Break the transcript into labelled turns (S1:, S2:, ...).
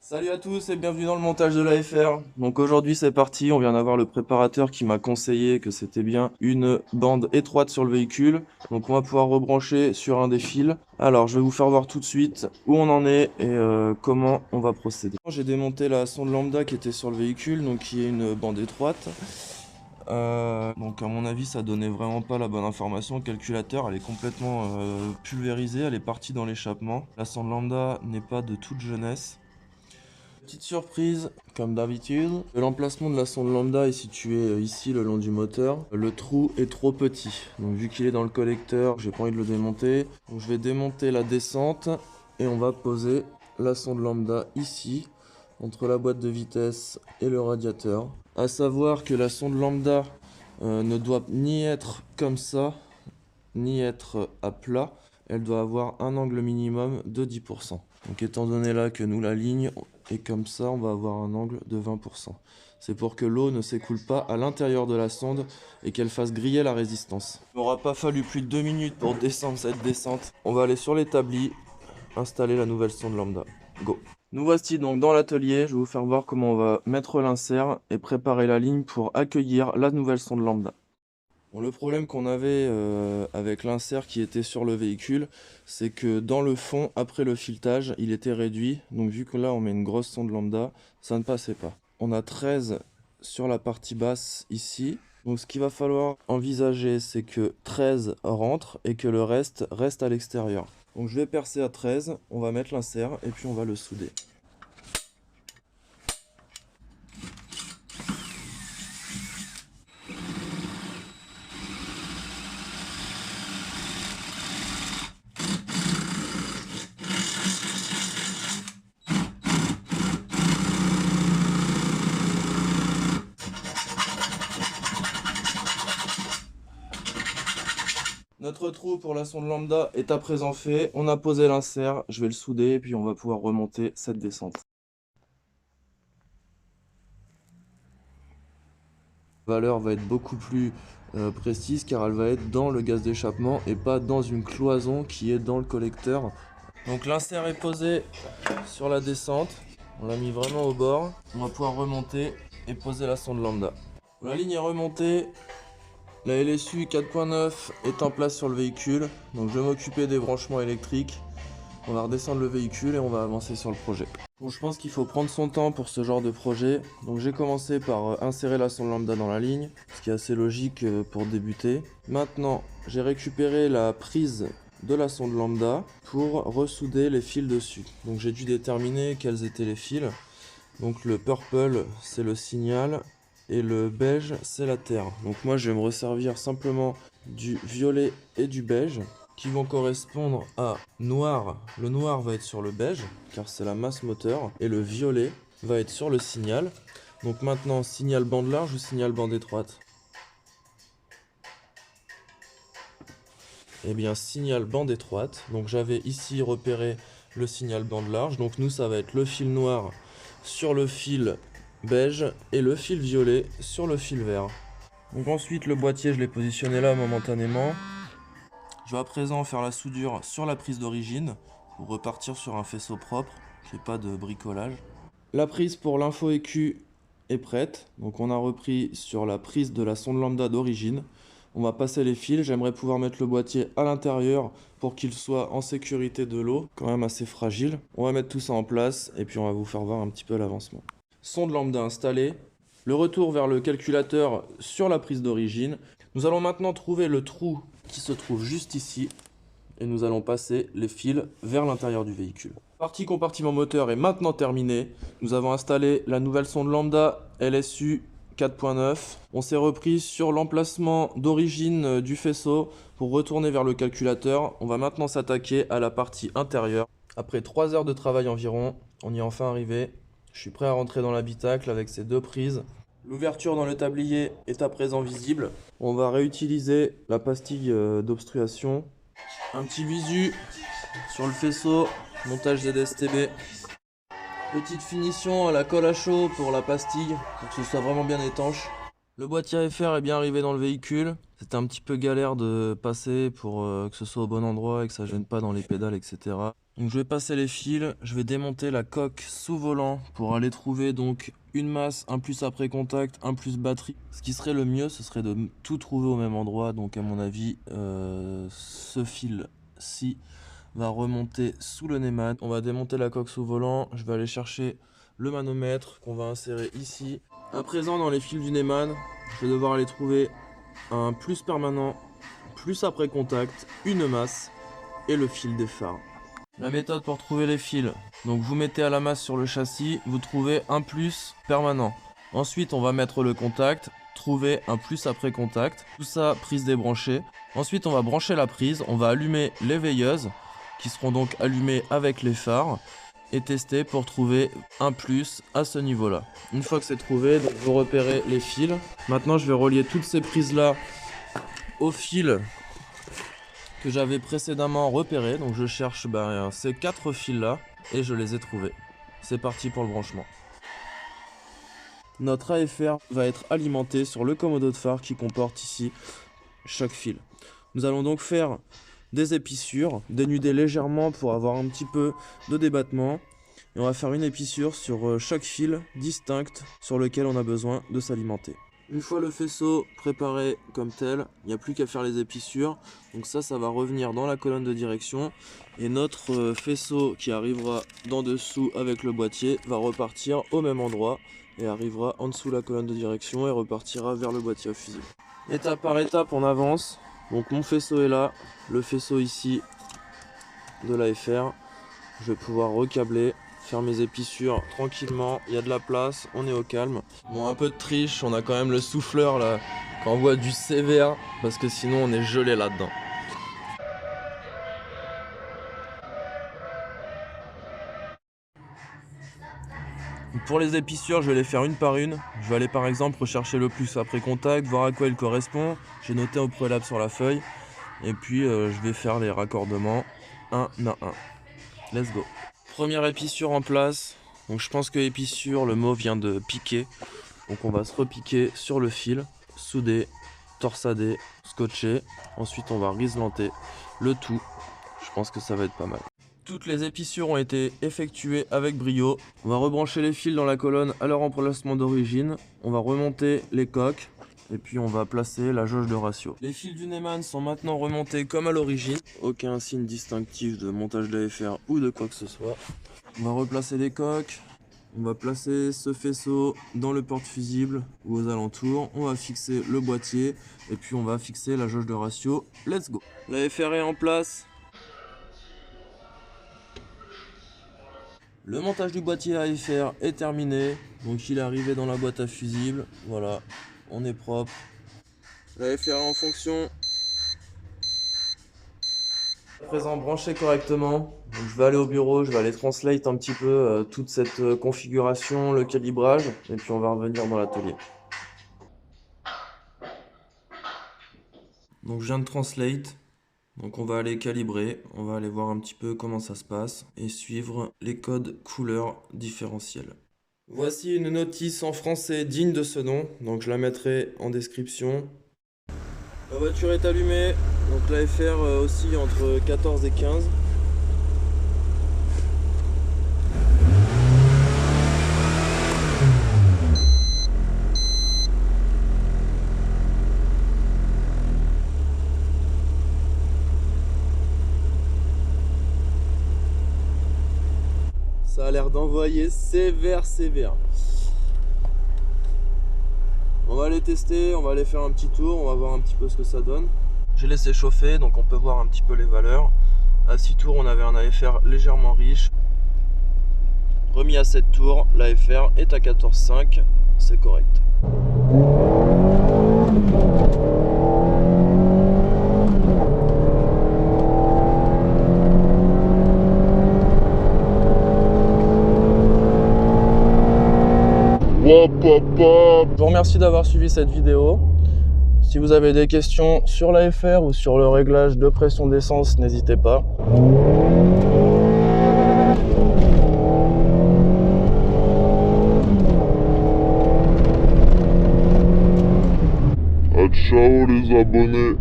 S1: Salut à tous et bienvenue dans le montage de la FR. Donc aujourd'hui c'est parti, on vient d'avoir le préparateur qui m'a conseillé que c'était bien une bande étroite sur le véhicule. Donc on va pouvoir rebrancher sur un des fils. Alors je vais vous faire voir tout de suite où on en est et comment on va procéder. J'ai démonté la sonde lambda qui était sur le véhicule, donc qui est une bande étroite. Donc à mon avis ça donnait vraiment pas la bonne information. Le calculateur elle est complètement pulvérisée, elle est partie dans l'échappement. La sonde lambda n'est pas de toute jeunesse. Petite surprise, comme d'habitude, l'emplacement de la sonde lambda est situé ici le long du moteur. Le trou est trop petit, donc vu qu'il est dans le collecteur, j'ai pas envie de le démonter. Donc je vais démonter la descente et on va poser la sonde lambda ici, entre la boîte de vitesse et le radiateur. À savoir que la sonde lambda ne doit ni être comme ça, ni être à plat. Elle doit avoir un angle minimum de 10%. Donc étant donné là que nous la ligne est comme ça, on va avoir un angle de 20%. C'est pour que l'eau ne s'écoule pas à l'intérieur de la sonde et qu'elle fasse griller la résistance. Il n'aura pas fallu plus de 2 minutes pour descendre cette descente. On va aller sur l'établi, installer la nouvelle sonde lambda. Go! Nous voici donc dans l'atelier, je vais vous faire voir comment on va mettre l'insert et préparer la ligne pour accueillir la nouvelle sonde lambda. Bon, le problème qu'on avait avec l'insert qui était sur le véhicule, c'est que dans le fond, après le filetage, il était réduit. Donc vu que là on met une grosse sonde lambda, ça ne passait pas. On a 13 sur la partie basse ici. Donc ce qu'il va falloir envisager, c'est que 13 rentre et que le reste reste à l'extérieur. Donc je vais percer à 13, on va mettre l'insert et puis on va le souder. Notre trou pour la sonde lambda est à présent fait. On a posé l'insert, je vais le souder et puis on va pouvoir remonter cette descente. La valeur va être beaucoup plus précise car elle va être dans le gaz d'échappement et pas dans une cloison qui est dans le collecteur. Donc l'insert est posé sur la descente. On l'a mis vraiment au bord. On va pouvoir remonter et poser la sonde lambda. La ligne est remontée. La LSU 4.9 est en place sur le véhicule, donc je vais m'occuper des branchements électriques. On va redescendre le véhicule et on va avancer sur le projet. Bon, je pense qu'il faut prendre son temps pour ce genre de projet. Donc j'ai commencé par insérer la sonde lambda dans la ligne, ce qui est assez logique pour débuter. Maintenant, j'ai récupéré la prise de la sonde lambda pour ressouder les fils dessus. Donc j'ai dû déterminer quels étaient les fils. Donc le purple, c'est le signal. Et le beige, c'est la terre. Donc moi, je vais me resservir simplement du violet et du beige qui vont correspondre à noir. Le noir va être sur le beige, car c'est la masse moteur. Et le violet va être sur le signal. Donc maintenant, signal bande large ou signal bande étroite? Eh bien, signal bande étroite. Donc j'avais ici repéré le signal bande large. Donc nous, ça va être le fil noir sur le fil beige et le fil violet sur le fil vert. Donc ensuite le boîtier je l'ai positionné là momentanément. Je vais à présent faire la soudure sur la prise d'origine pour repartir sur un faisceau propre, qu'il n'y ait pas de bricolage. La prise pour l'info EQ est prête, donc on a repris sur la prise de la sonde lambda d'origine. On va passer les fils, j'aimerais pouvoir mettre le boîtier à l'intérieur pour qu'il soit en sécurité de l'eau, quand même assez fragile. On va mettre tout ça en place et puis on va vous faire voir un petit peu l'avancement. Sonde lambda installée, le retour vers le calculateur sur la prise d'origine. Nous allons maintenant trouver le trou qui se trouve juste ici et nous allons passer les fils vers l'intérieur du véhicule. La partie compartiment moteur est maintenant terminée. Nous avons installé la nouvelle sonde lambda LSU 4.9. On s'est repris sur l'emplacement d'origine du faisceau pour retourner vers le calculateur. On va maintenant s'attaquer à la partie intérieure. Après 3 heures de travail environ, on y est enfin arrivé. Je suis prêt à rentrer dans l'habitacle avec ces deux prises. L'ouverture dans le tablier est à présent visible. On va réutiliser la pastille d'obstruation. Un petit visu sur le faisceau, montage ZSTB. Petite finition à la colle à chaud pour la pastille, pour que ce soit vraiment bien étanche. Le boîtier AFR est bien arrivé dans le véhicule. C'était un petit peu galère de passer pour que ce soit au bon endroit et que ça gêne pas dans les pédales, etc. Donc je vais passer les fils, je vais démonter la coque sous volant pour aller trouver donc une masse, un plus après contact, un plus batterie. Ce qui serait le mieux, ce serait de tout trouver au même endroit. Donc à mon avis, ce fil-ci va remonter sous le Neumann. On va démonter la coque sous volant, je vais aller chercher le manomètre qu'on va insérer ici. À présent, dans les fils du Neumann, je vais devoir aller trouver un plus permanent, plus après contact, une masse et le fil des phares. La méthode pour trouver les fils, donc vous mettez à la masse sur le châssis, vous trouvez un plus permanent. Ensuite on va mettre le contact, trouver un plus après contact, tout ça prise débranchée. Ensuite on va brancher la prise, on va allumer les veilleuses qui seront donc allumées avec les phares et tester pour trouver un plus à ce niveau là. Une fois que c'est trouvé, donc vous repérez les fils. Maintenant je vais relier toutes ces prises là au fil que j'avais précédemment repéré. Donc je cherche ces 4 fils là et je les ai trouvés. C'est parti pour le branchement. Notre AFR va être alimenté sur le commodo de phare qui comporte ici chaque fil. Nous allons donc faire des épissures, dénuder légèrement pour avoir un petit peu de débattement. Et on va faire une épissure sur chaque fil distinct sur lequel on a besoin de s'alimenter. Une fois le faisceau préparé comme tel, il n'y a plus qu'à faire les épissures. Donc ça va revenir dans la colonne de direction. Et notre faisceau qui arrivera d'en dessous avec le boîtier va repartir au même endroit et arrivera en dessous de la colonne de direction et repartira vers le boîtier à fusible. Étape par étape, on avance. Donc mon faisceau est là, le faisceau ici de l'AFR. Je vais pouvoir recabler, faire mes épissures tranquillement, il y a de la place, on est au calme. Bon, un peu de triche, on a quand même le souffleur là, quand on voit du sévère, parce que sinon on est gelé là-dedans. Pour les épissures, je vais les faire une par une. Je vais aller par exemple rechercher le plus après contact, voir à quoi il correspond. J'ai noté au préalable sur la feuille. Et puis je vais faire les raccordements un à un. Let's go. Première épissure en place. Donc je pense que épissure, le mot vient de piquer. Donc on va se repiquer sur le fil, souder, torsader, scotcher. Ensuite on va riselanter le tout. Je pense que ça va être pas mal. Toutes les épissures ont été effectuées avec brio. On va rebrancher les fils dans la colonne à leur emplacement d'origine. On va remonter les coques et puis on va placer la jauge de ratio. Les fils du Neumann sont maintenant remontés comme à l'origine. Aucun signe distinctif de montage d'AFR ou de quoi que ce soit. On va replacer les coques. On va placer ce faisceau dans le porte-fusible ou aux alentours. On va fixer le boîtier et puis on va fixer la jauge de ratio. Let's go. L'AFR est en place. Le montage du boîtier AFR est terminé, donc il est arrivé dans la boîte à fusible, voilà, on est propre. L'AFR est en fonction. À présent branché correctement, donc je vais aller au bureau, je vais aller translate un petit peu toute cette configuration, le calibrage, et puis on va revenir dans l'atelier. Donc je viens de translate. Donc on va aller calibrer, on va aller voir un petit peu comment ça se passe et suivre les codes couleurs différentiels. Voici une notice en français digne de ce nom, donc je la mettrai en description. La voiture est allumée, donc l'AFR oscille entre 14 et 15. Ça a l'air d'envoyer sévère. On va aller tester, on va aller faire un petit tour, on va voir un petit peu ce que ça donne. J'ai laissé chauffer, donc on peut voir un petit peu les valeurs. À 6 tours, on avait un AFR légèrement riche. Remis à 7 tours, l'AFR est à 14,5, c'est correct. Je vous remercie d'avoir suivi cette vidéo. Si vous avez des questions sur l'AFR ou sur le réglage de pression d'essence, n'hésitez pas.
S2: Ciao les abonnés.